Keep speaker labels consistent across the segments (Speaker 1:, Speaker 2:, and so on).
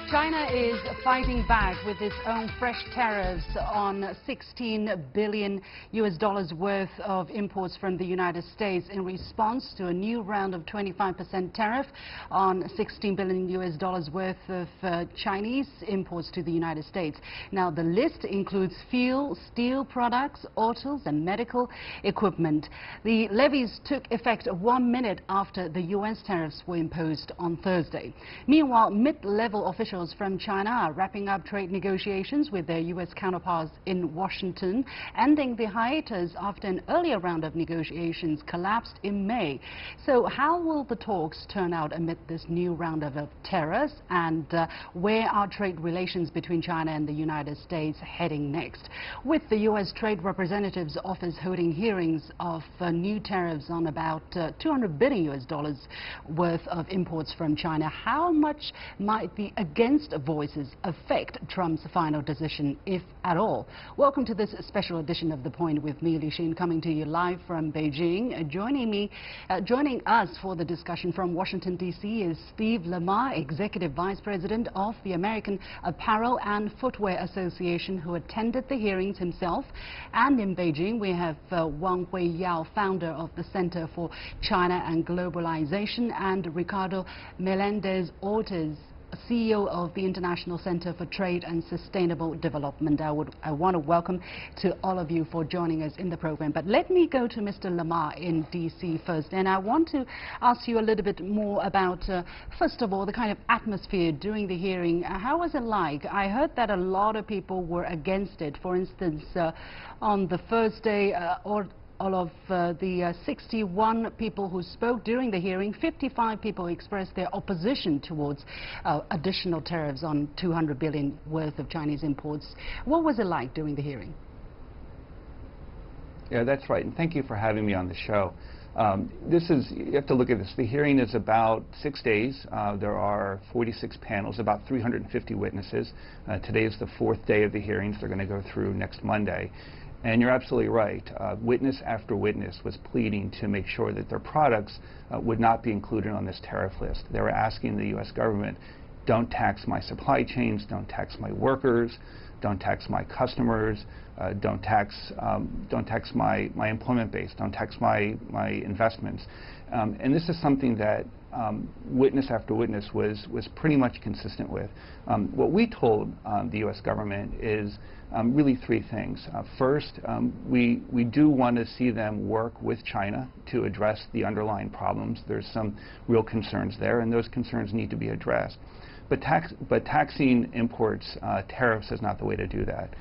Speaker 1: China is fighting back with its own fresh tariffs on $16 billion worth of imports from the United States in response to a new round of 25% tariff on $16 billion worth of Chinese imports to the United States. Now, the list includes fuel, steel products, autos and medical equipment. The levies took effect 1 minute after the US tariffs were imposed on Thursday. Meanwhile, mid-level officials from China are wrapping up trade negotiations with their US counterparts in Washington, ending the hiatus after an earlier round of negotiations collapsed in May. So how will the talks turn out amid this new round of tariffs, and where are trade relations between China and the United States heading next? With the US Trade Representative's office holding hearings of new tariffs on about $200 billion worth of imports from China, how much might the against voices affect Trump's final decision, if at all? Welcome to this special edition of The Point with me, Li Xin, coming to you live from Beijing. Joining us for the discussion from Washington, D.C. is Steve Lamar, Executive Vice President of the American Apparel and Footwear Association, who attended the hearings himself. And in Beijing, we have Wang Huiyao, founder of the Center for China and Globalization, and Ricardo Meléndez-Ortiz, CEO of the International Center for Trade and Sustainable Development. I want to welcome to all of you for joining us in the program. But let me go to Mr. Lamar in D.C. first, and I want to ask you a little bit more about, first of all, the kind of atmosphere during the hearing. How was it like? I heard that a lot of people were against it. For instance, on the first day, all of the 61 people who spoke during the hearing, 55 people expressed their opposition towards additional tariffs on $200 billion worth of Chinese imports. What was it like during the hearing?
Speaker 2: Yeah, that's right, and thank you for having me on the show. You have to look at this. The hearing is about 6 days. There are 46 panels, about 350 witnesses. Today is the 4th day of the hearings. They're going to go through next Monday. And you're absolutely right. Witness after witness was pleading to make sure that their products would not be included on this tariff list. They were asking the U.S. government, don't tax my supply chains, don't tax my workers, don't tax my customers, don't tax my employment base, don't tax my investments. And this is something that witness after witness was pretty much consistent with. What we told the U.S. government is really 3 things. First, we do want to see them work with China to address the underlying problems. There's some real concerns there, and those concerns need to be addressed. But taxing imports, tariffs is not the way to do that.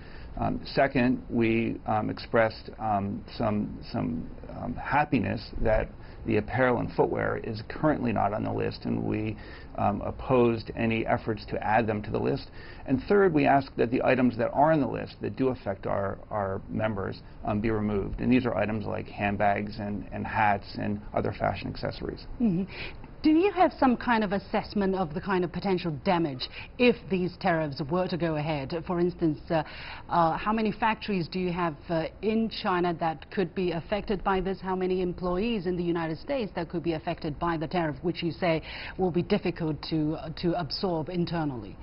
Speaker 2: Second, we expressed some happiness that the apparel and footwear is currently not on the list, and we opposed any efforts to add them to the list. And third, we asked that the items that are on the list that do affect our members be removed. And these are items like handbags and hats and other fashion accessories.
Speaker 1: Mm-hmm. Do you have some kind of assessment of the kind of potential damage if these tariffs were to go ahead? For instance, how many factories do you have in China that could be affected by this? How many employees in the United States that could be affected by the tariff, which you say will be difficult to absorb internally?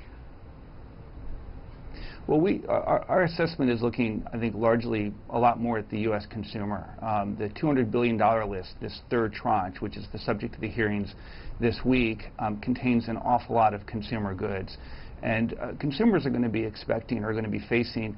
Speaker 2: Well, our assessment is looking, I think, largely a lot more at the U.S. consumer. The $200 billion list, this 3rd tranche, which is the subject of the hearings this week, contains an awful lot of consumer goods. And consumers are going to be expecting, are going to be facing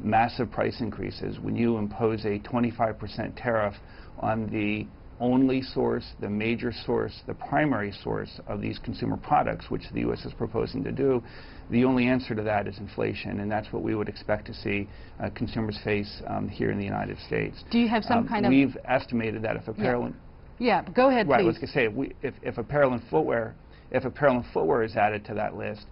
Speaker 2: massive price increases when you impose a 25% tariff on the only source, the major source, the primary source of these consumer products, which the U.S. is proposing to do. The only answer to that is inflation, and that's what we would expect to see consumers face here in the United States.
Speaker 1: Do you have some kind of...
Speaker 2: We've estimated that if apparel...
Speaker 1: Yeah, go ahead,
Speaker 2: right,
Speaker 1: please.
Speaker 2: I was going to say, if apparel and footwear is added to that list,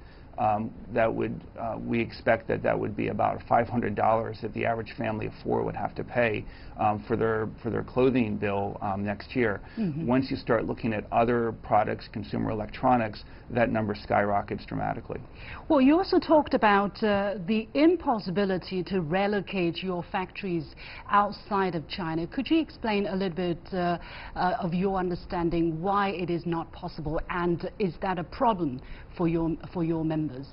Speaker 2: we expect that would be about $500 that the average family of 4 would have to pay for their clothing bill next year. Mm-hmm. Once you start looking at other products, consumer electronics, that number skyrockets dramatically.
Speaker 1: Well, you also talked about the impossibility to relocate your factories outside of China. Could you explain a little bit of your understanding why it is not possible, and is that a problem for your members? members?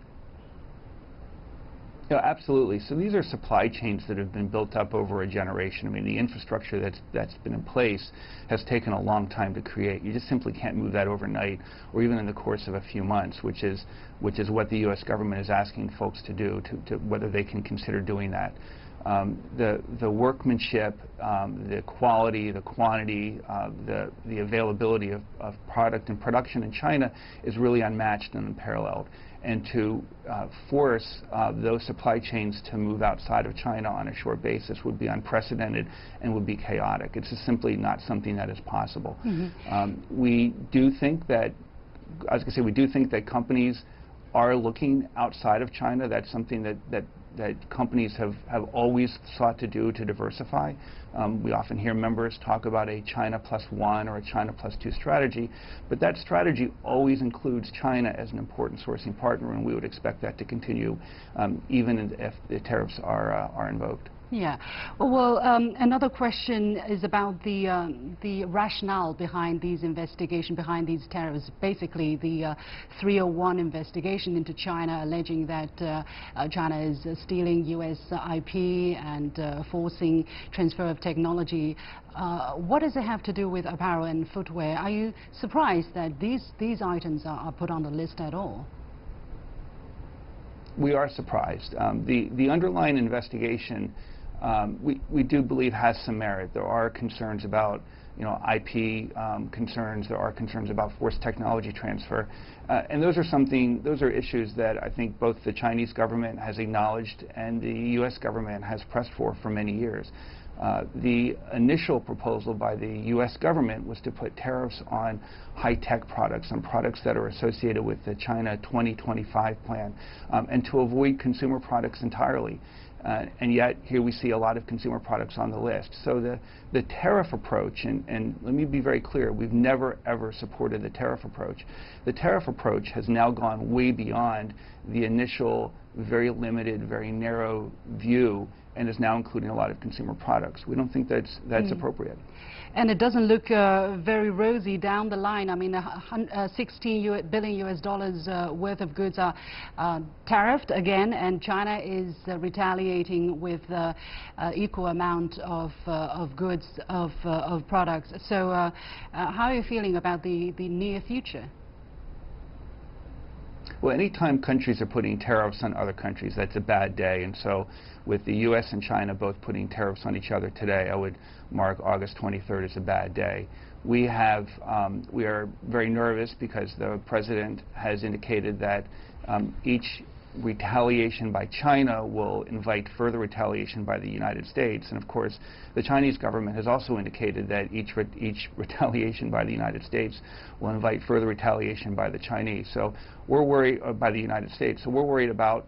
Speaker 2: Yeah, absolutely. So these are supply chains that have been built up over a generation. I mean, the infrastructure that's been in place has taken a long time to create. You just simply can't move that overnight, or even in the course of a few months, which is what the U.S. government is asking folks to do, to whether they can consider doing that. The workmanship, the quality, the quantity, the availability of product and production in China is really unmatched and unparalleled. And to force those supply chains to move outside of China on a short basis would be unprecedented and would be chaotic. It's just simply not something that is possible. We do think that, I was going to say, we do think that companies are looking outside of China. That's something that companies have always sought to do to diversify. We often hear members talk about a China plus one or a China plus two strategy, but that strategy always includes China as an important sourcing partner, and we would expect that to continue even if the tariffs are invoked.
Speaker 1: Yeah. Well, another question is about the rationale behind these investigations, behind these tariffs. Basically, the 301 investigation into China, alleging that China is stealing U.S. IP and forcing transfer of technology. What does it have to do with apparel and footwear? Are you surprised that these items are put on the list at all?
Speaker 2: We are surprised. The underlying investigation, we do believe, has some merit. There are concerns about, IP concerns. There are concerns about forced technology transfer, and those are issues that I think both the Chinese government has acknowledged and the U.S. government has pressed for many years. The initial proposal by the U.S. government was to put tariffs on high-tech products, on products that are associated with the China 2025 plan, and to avoid consumer products entirely. And yet, here we see a lot of consumer products on the list. So the tariff approach, and let me be very clear, we've never, ever supported the tariff approach. The tariff approach has now gone way beyond the initial, very limited, very narrow view, and is now including a lot of consumer products. We don't think that's appropriate.
Speaker 1: And it doesn't look very rosy down the line. I mean, $16 billion worth of goods are tariffed again, and China is retaliating with equal amount of goods, of products. So how are you feeling about the near future?
Speaker 2: Well, anytime countries are putting tariffs on other countries, that's a bad day. And so with the U.S. and China both putting tariffs on each other today, I would mark August 23rd as a bad day. We are very nervous because the President has indicated that each retaliation by China will invite further retaliation by the United States. And of course, the Chinese government has also indicated that each retaliation by the United States will invite further retaliation by the Chinese. So we're worried by the United States. So we're worried about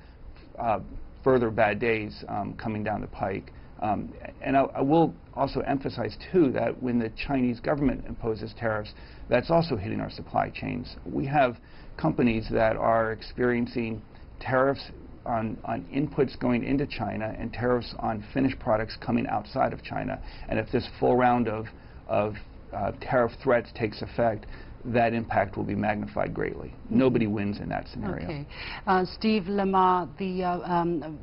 Speaker 2: further bad days coming down the pike. And I will also emphasize, too, that when the Chinese government imposes tariffs, that's also hitting our supply chains. We have companies that are experiencing tariffs on inputs going into China and tariffs on finished products coming outside of China. And if this full round of tariff threats takes effect, that impact will be magnified greatly. Nobody wins in that scenario.
Speaker 1: Okay. Steve Lamar, the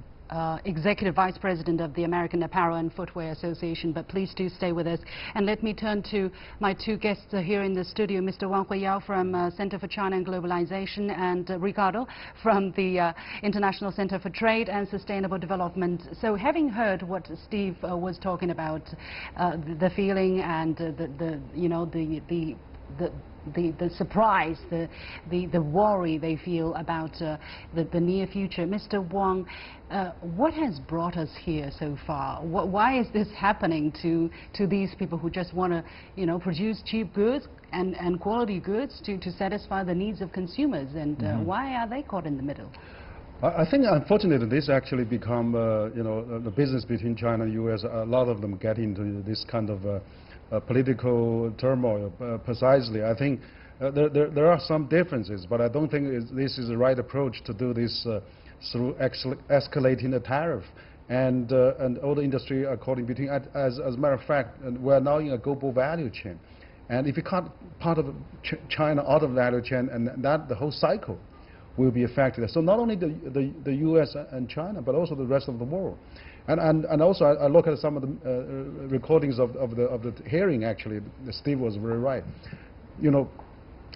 Speaker 1: Executive Vice President of the American Apparel and Footwear Association, but please do stay with us. And let me turn to my two guests here in the studio, Mr. Wang Huiyao from Center for China and Globalization, and Ricardo from the International Center for Trade and Sustainable Development. So having heard what Steve was talking about, the feeling and the surprise, the worry they feel about the near future. Mr. Wang, what has brought us here so far? Why is this happening to these people who just want to, produce cheap goods and quality goods to satisfy the needs of consumers? And why are they caught in the middle?
Speaker 3: I think, unfortunately, this actually become, the business between China and the U.S. A lot of them get into this kind of political turmoil. Precisely, I think there are some differences, but I don't think this is the right approach to do this through escalating the tariff. And all the industry according between, as a matter of fact, we're now in a global value chain. And if you cut part of China out of the value chain, and that the whole cycle will be affected. So not only the U.S. and China, but also the rest of the world. And also I look at some of the recordings of the hearing. Actually, Steve was very right. You know,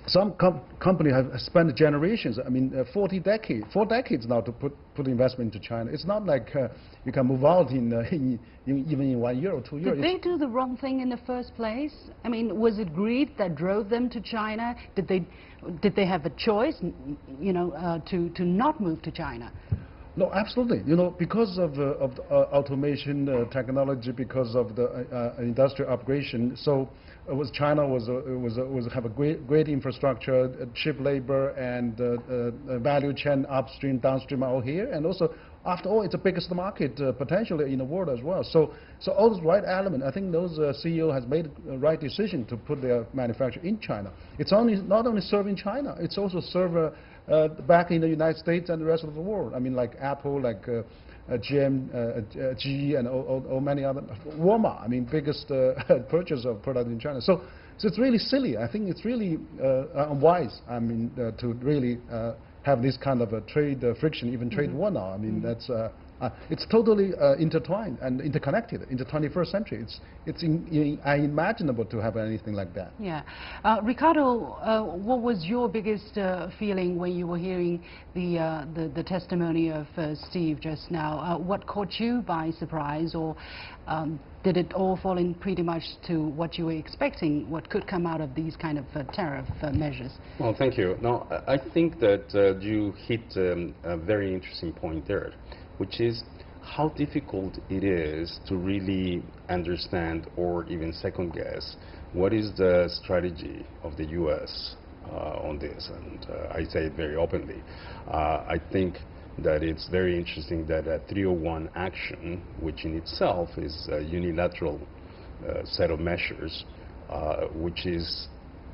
Speaker 3: some company have spent generations. I mean, 4 decades now to put investment into China. It's not like you can move out even in 1 year or 2 years.
Speaker 1: Did they do the wrong thing in the first place? I mean, was it greed that drove them to China? Did they have a choice, you know, to not move to China?
Speaker 3: No, absolutely. You know, because of automation technology, because of the industrial upgradation. So China was have a great infrastructure, cheap labor, and value chain upstream, downstream out here, and also after all, it's the biggest market potentially in the world as well. So all those right elements, I think those CEO has made the right decision to put their manufacturing in China. It's not only serving China, it's also serve back in the United States and the rest of the world. I mean, like Apple, like GM, GE, and all many other, Walmart. I mean, biggest purchase of product in China. So it's really silly. I think it's really unwise. I mean, to really have this kind of a trade friction, even trade war now. I mean, that's it's totally intertwined and interconnected in the 21st century. It's unimaginable to have anything like that.
Speaker 1: Yeah. Ricardo, what was your biggest feeling when you were hearing the testimony of Steve just now? What caught you by surprise, or did it all fall in pretty much to what you were expecting, what could come out of these kind of tariff measures?
Speaker 4: Well, thank you. No, I think that you hit a very interesting point there, which is how difficult it is to really understand or even second guess what is the strategy of the U.S. On this, and I say it very openly. I think that it's very interesting that a 301 action, which in itself is a unilateral set of measures, which is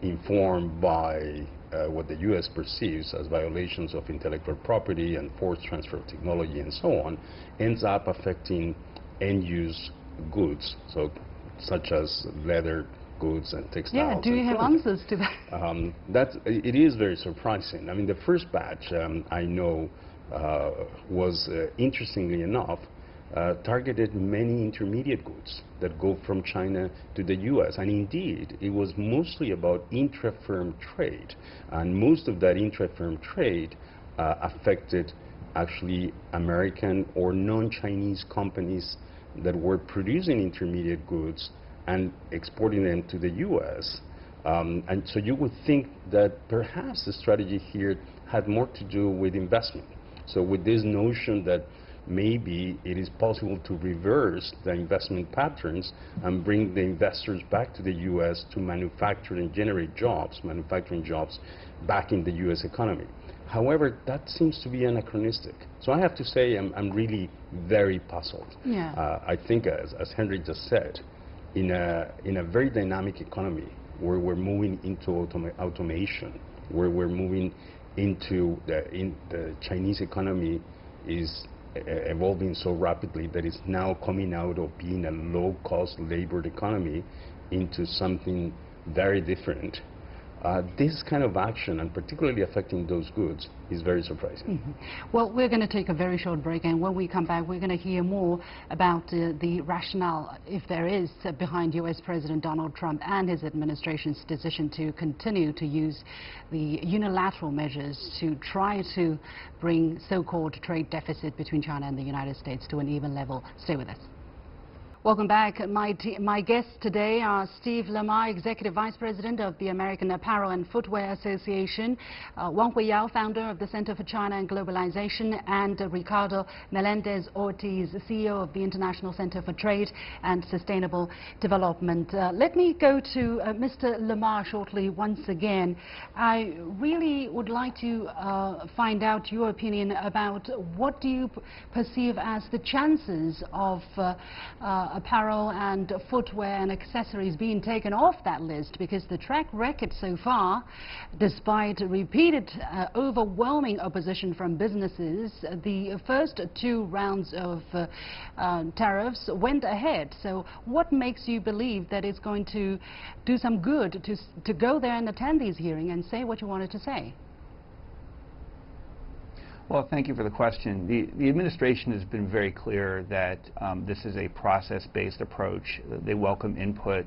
Speaker 4: informed by what the U.S. perceives as violations of intellectual property and forced transfer of technology and so on, ends up affecting end-use goods, so such as leather goods and textiles.
Speaker 1: Yeah, do you have answers to that?
Speaker 4: It is very surprising. I mean, the first batch I know was, interestingly enough, targeted many intermediate goods that go from China to the U.S. And indeed, it was mostly about intra-firm trade. And most of that intra-firm trade affected actually American or non-Chinese companies that were producing intermediate goods and exporting them to the U.S. And so you would think that perhaps the strategy here had more to do with investment. So with this notion that maybe it is possible to reverse the investment patterns and bring the investors back to the U.S. to manufacture and generate jobs, manufacturing jobs back in the U.S. economy. However, that seems to be anachronistic. So I have to say I'm really very puzzled.
Speaker 1: Yeah.
Speaker 4: I think, as Henry just said, in a very dynamic economy where we're moving into automation, where we're moving into the Chinese economy is evolving so rapidly that it's now coming out of being a low-cost labor economy into something very different. This kind of action, and particularly affecting those goods, is very surprising.
Speaker 1: Well, we're going to take a very short break, and when we come back, we're going to hear more about the rationale, if there is, behind U.S. President Donald Trump and his administration's decision to continue to use the unilateral measures to try to bring so-called trade deficit between China and the United States to an even level. Stay with us. Welcome back. My guests today are Steve Lamar, Executive Vice President of the American Apparel and Footwear Association, Wang Huiyao, founder of the Center for China and Globalization, and Ricardo Meléndez-Ortiz, CEO of the International Center for Trade and Sustainable Development. Let me go to Mr. Lamar shortly once again. I really would like to find out your opinion about what do you perceive as the chances of apparel and footwear and accessories being taken off that list, because the track record so far, despite repeated overwhelming opposition from businesses, the first 2 rounds of tariffs went ahead. So what makes you believe that it's going to do some good to go there and attend these hearings and say what you wanted to say?
Speaker 2: Well, thank you for the question. The administration has been very clear that this is a process-based approach. They welcome input.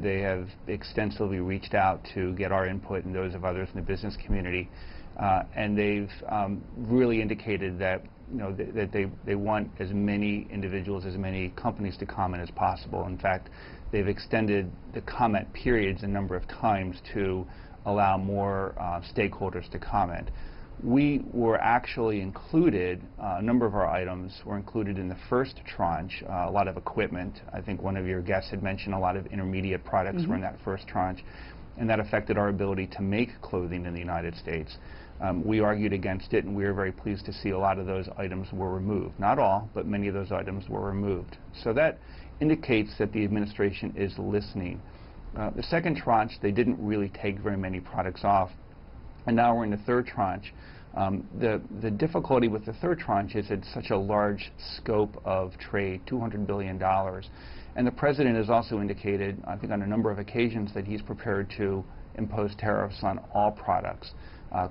Speaker 2: They have extensively reached out to get our input and those of others in the business community, and they've really indicated that that they want as many individuals, as many companies to comment as possible. In fact, they've extended the comment periods a number of times to allow more stakeholders to comment. We were actually included, a number of our items were included in the first tranche, a lot of equipment. I think one of your guests had mentioned a lot of intermediate products were in that first tranche, and that affected our ability to make clothing in the United States. We argued against it, and we were very pleased to see a lot of those items were removed. Not all, but many of those items were removed. So that indicates that the administration is listening. The second tranche, they didn't really take very many products off. And now we're in the third tranche. The difficulty with the third tranche is it's such a large scope of trade, $200 billion. And the President has also indicated, I think on a number of occasions, that he's prepared to impose tariffs on all products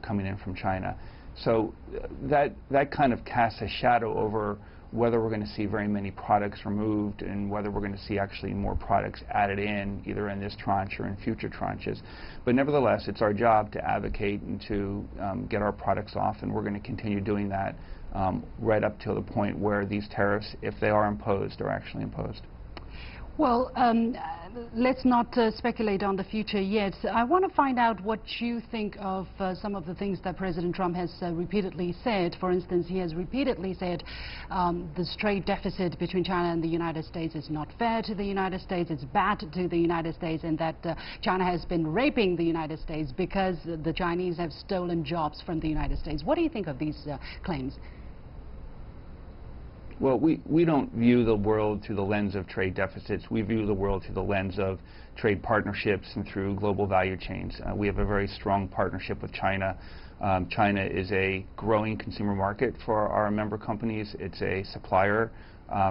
Speaker 2: coming in from China. So that kind of casts a shadow over whether we're going to see very many products removed and whether we're going to see actually more products added in, either in this tranche or in future tranches. But nevertheless, it's our job to advocate and to get our products off, and we're going to continue doing that right up till the point where these tariffs, if they are imposed, are actually imposed.
Speaker 1: Well, let's not speculate on the future yet. I want to find out what you think of some of the things that President Trump has repeatedly said. For instance, he has repeatedly said this trade deficit between China and the United States is not fair to the United States, it's bad to the United States, and that China has been raping the United States because the Chinese have stolen jobs from the United States. What do you think of these claims?
Speaker 2: Well, we don't view the world through the lens of trade deficits. We view the world through the lens of trade partnerships and through global value chains. We have a very strong partnership with China. China is a growing consumer market for our member companies. It's a supplier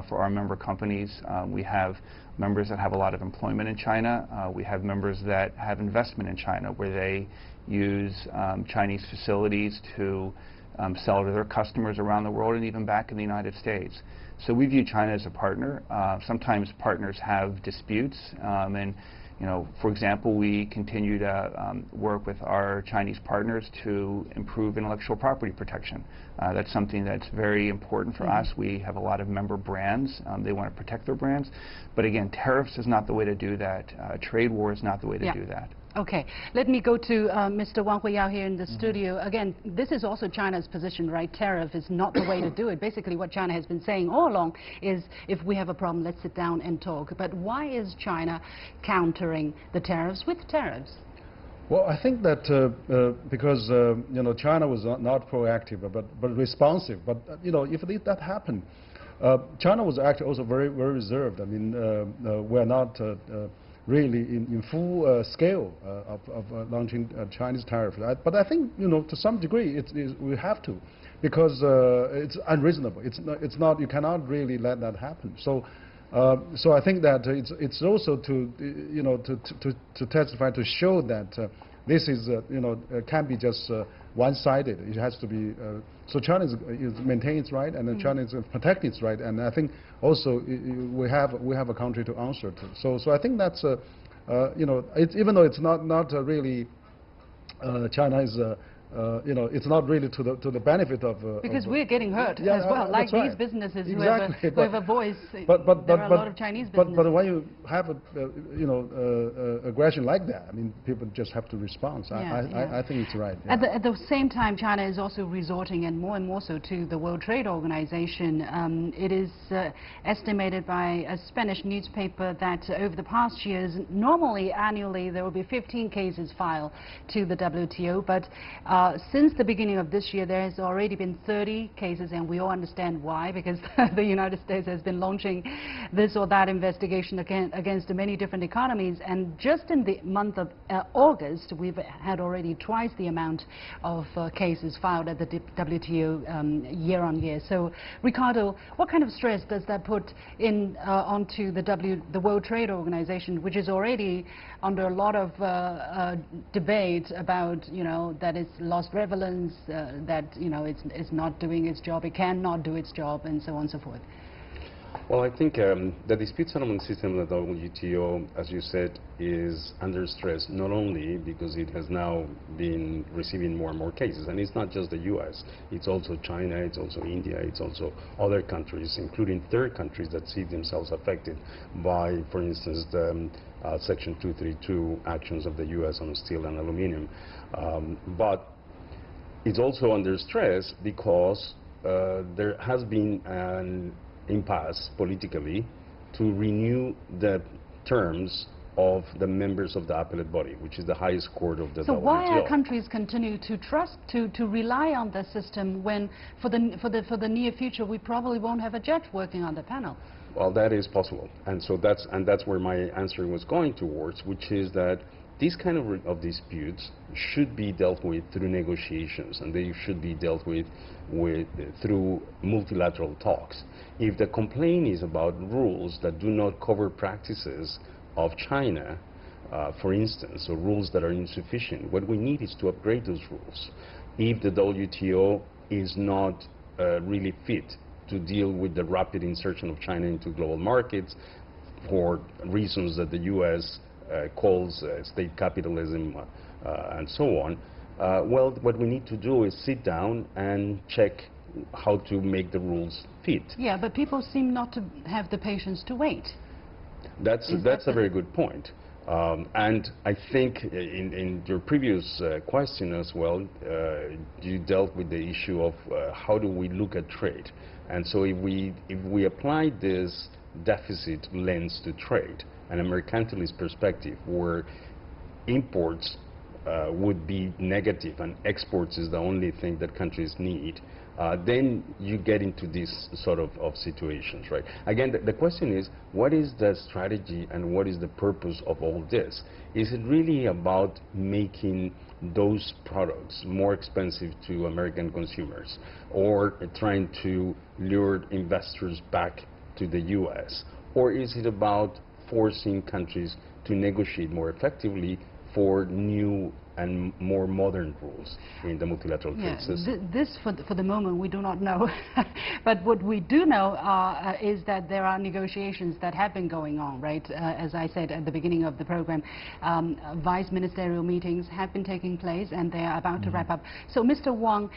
Speaker 2: for our member companies. We have members that have a lot of employment in China. We have members that have investment in China where they use Chinese facilities to sell to their customers around the world and even back in the United States. So we view China as a partner. Sometimes partners have disputes, and for example, we continue to work with our Chinese partners to improve intellectual property protection. That's something that's very important for us. We have a lot of member brands. They want to protect their brands. But again, tariffs is not the way to do that. Trade war is not the way to do that.
Speaker 1: Okay, let me go to Mr. Wang Huiyao here in the studio. Again, this is also China's position, right? Tariff is not the way to do it. Basically, what China has been saying all along is, if we have a problem, let's sit down and talk. But why is China countering the tariffs with tariffs?
Speaker 3: Well, I think that because China was not proactive, but responsive. But if that happened, China was actually also very reserved. I mean, we're not really in full scale of launching Chinese tariff. But I think to some degree we have to, because it's unreasonable. It's not. You cannot really let that happen. So I think that it's also to testify, to show that this is can't be just one-sided. It has to be. So China is maintaining its right, and then China is protecting its right. And I think also we have a country to answer to. So I think that's even though it's not really China is. It's not really to the benefit of
Speaker 1: because we're getting hurt as well, like these businesses who have a voice.
Speaker 3: But
Speaker 1: there are a lot of Chinese businesses.
Speaker 3: But when you have aggression like that, I mean, people just have to respond. So I think it's right.
Speaker 1: Yeah. At the same time, China is also resorting, and more so, to the World Trade Organization. It is estimated by a Spanish newspaper that over the past years, normally annually there will be 15 cases filed to the WTO, but since the beginning of this year, there has already been 30 cases, and we all understand why, because the United States has been launching this or that investigation against many different economies. And just in the month of August, we've had already twice the amount of cases filed at the WTO year on year. So, Ricardo, what kind of stress does that put onto the World Trade Organization, which is already under a lot of debate about, that it's lost relevance, that it's not doing its job, it cannot do its job, and so on and so forth?
Speaker 4: Well, I think the dispute settlement system of the WTO, as you said, is under stress not only because it has now been receiving more and more cases, and it's not just the U.S., it's also China, it's also India, it's also other countries, including third countries that see themselves affected by, for instance, the Section 232 actions of the U.S. on steel and aluminum. But it's also under stress because there has been an impasse politically to renew the terms of the members of the appellate body, which is the highest court of the WTO.
Speaker 1: So why are countries continue to trust, to rely on the system when for the near future we probably won't have a judge working on the panel?
Speaker 4: Well, that is possible, and so that's where my answer was going towards, which is that these kind of disputes should be dealt with through negotiations, and they should be dealt with through multilateral talks. If the complaint is about rules that do not cover practices of China, for instance, or rules that are insufficient, what we need is to upgrade those rules. If the WTO is not really fit to deal with the rapid insertion of China into global markets for reasons that the U.S. calls state capitalism and so on, well, what we need to do is sit down and check how to make the rules fit.
Speaker 1: Yeah, but people seem not to have the patience to wait.
Speaker 4: That's a very good point. And I think in your previous question as well, you dealt with the issue of how do we look at trade. And so if we apply this deficit lens to trade and a mercantilist perspective where imports would be negative and exports is the only thing that countries need, then you get into these sort of situations, right? Again, the question is, what is the strategy and what is the purpose of all this? Is it really about making those products more expensive to American consumers, or trying to lure investors back to the U.S., or is it about forcing countries to negotiate more effectively for new and more modern rules in the multilateral trade system?
Speaker 1: This, for the moment, we do not know. But what we do know is that there are negotiations that have been going on, right? As I said at the beginning of the program, vice ministerial meetings have been taking place, and they are about to wrap up. So, Mr. Wang,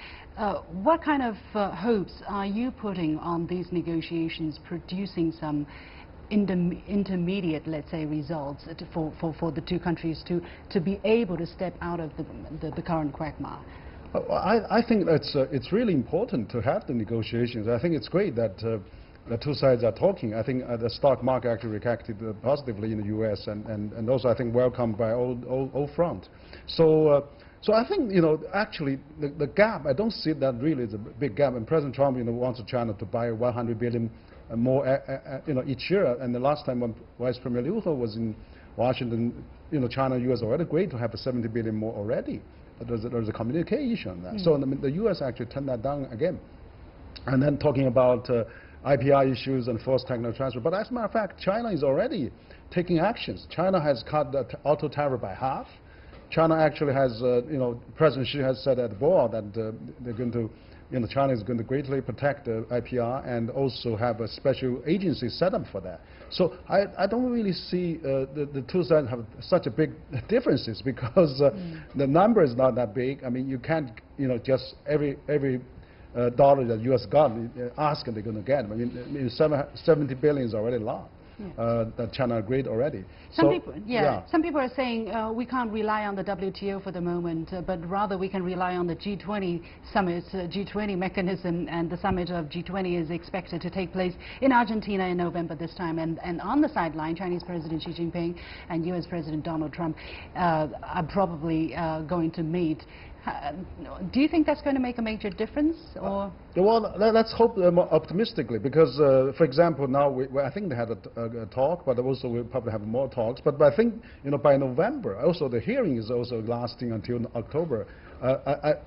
Speaker 1: what kind of hopes are you putting on these negotiations producing some intermediate, let's say, results for the two countries to be able to step out of the current quagmire?
Speaker 3: I think it's really important to have the negotiations. I think it's great that the two sides are talking. I think the stock market actually reacted positively in the U.S. and also I think welcomed by all front. So I think, actually the gap, I don't see that really is a big gap. And President Trump, wants China to buy 100 billion more, each year. And the last time when Vice Premier Liu He was in Washington, China and U.S. already agreed to have 70 billion more already. There's a communication on that. So the U.S. actually turned that down again. And then talking about IPR issues and forced technology transfer. But as a matter of fact, China is already taking actions. China has cut the auto tariff by half. China actually has, President Xi has said at the board that they're going to, China is going to greatly protect the IPR and also have a special agency set up for that. So I don't really see the two sides have such a big differences because the number is not that big. I mean, you can't, just every dollar that U.S. got, ask and they're going to get. I mean, 70 billion is already a lot. That China agreed already.
Speaker 1: Some people are saying we can't rely on the WTO for the moment, but rather we can rely on the G20 summit, G20 mechanism, and the summit of G20 is expected to take place in Argentina in November this time. And on the sideline, Chinese President Xi Jinping and U.S. President Donald Trump are probably going to meet. Do you think that's going to make a major difference, or?
Speaker 3: Well, let's hope more optimistically, because, for example, now I think they had a talk, but also we'll probably have more talks. But I think, by November, also the hearing is also lasting until October.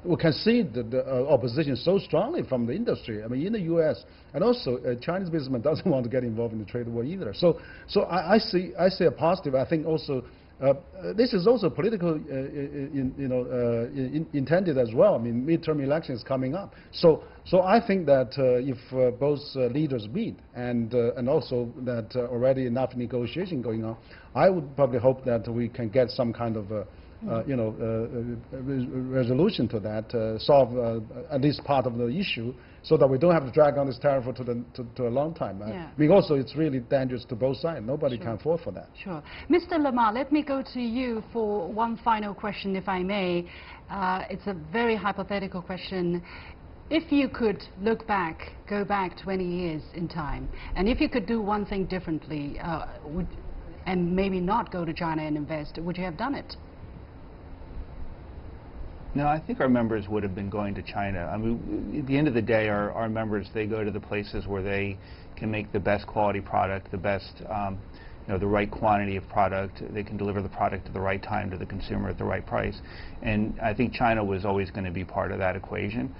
Speaker 3: We can see the opposition so strongly from the industry. I mean, in the U.S. and also Chinese businessmen doesn't want to get involved in the trade war either. So I see a positive. I think also This is also political, intended as well. I mean, midterm elections coming up. So I think that if both leaders meet and also that already enough negotiation going on, I would probably hope that we can get some kind of resolution to that, solve at least part of the issue, so that we don't have to drag on this tariff to a long time.
Speaker 1: Yeah.
Speaker 3: Because also it's really dangerous to both sides. Nobody can afford for that.
Speaker 1: Sure. Mr. Lamar, let me go to you for one final question, if I may. It's a very hypothetical question. If you could look back, go back 20 years in time, and if you could do one thing differently, and maybe not go to China and invest, would you have done it?
Speaker 2: No, I think our members would have been going to China. I mean, at the end of the day, our members, they go to the places where they can make the best quality product, the best, the right quantity of product. They can deliver the product at the right time to the consumer at the right price. And I think China was always going to be part of that equation.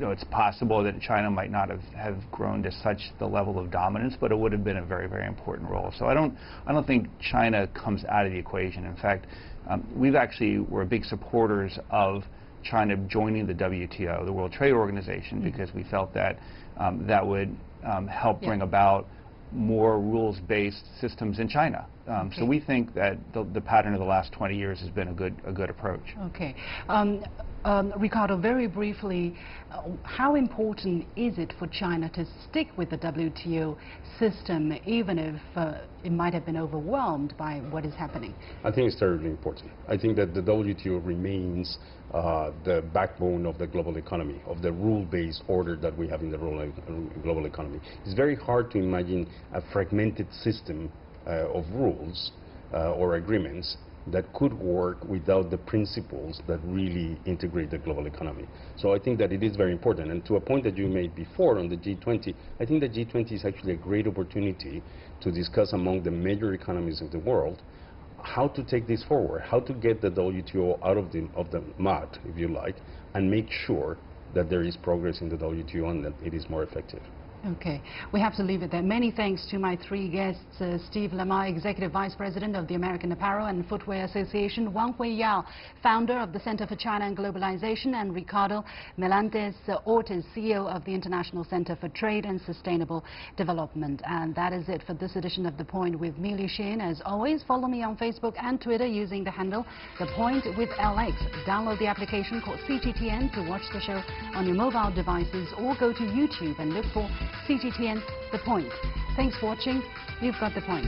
Speaker 2: It's possible that China might not have grown to such the level of dominance, but it would have been a very, very important role. So I don't think China comes out of the equation. In fact, we're big supporters of China joining the WTO, the World Trade Organization, because we felt that that would help bring about more rules-based systems in China. So we think that the pattern of the last 20 years has been a good approach.
Speaker 1: Okay. Ricardo, very briefly, how important is it for China to stick with the WTO system, even if it might have been overwhelmed by what is happening?
Speaker 4: I think it's terribly important. I think that the WTO remains the backbone of the global economy, of the rule-based order that we have in the global economy. It's very hard to imagine a fragmented system of rules or agreements that could work without the principles that really integrate the global economy. So I think that it is very important. And to a point that you made before on the G20, I think the G20 is actually a great opportunity to discuss among the major economies of the world how to take this forward, how to get the WTO out of the mud, if you like, and make sure that there is progress in the WTO and that it is more effective.
Speaker 1: Okay, we have to leave it there. Many thanks to my three guests, Steve Lamar, Executive Vice President of the American Apparel and Footwear Association, Wang Huiyao, founder of the Center for China and Globalization, and Ricardo Meléndez-Ortiz, CEO of the International Center for Trade and Sustainable Development. And that is it for this edition of The Point with me, Liu Xin. As always, follow me on Facebook and Twitter using the handle The Point with LX. Download the application called CGTN to watch the show on your mobile devices, or go to YouTube and look for CGTN The Point. Thanks for watching. You've got The Point.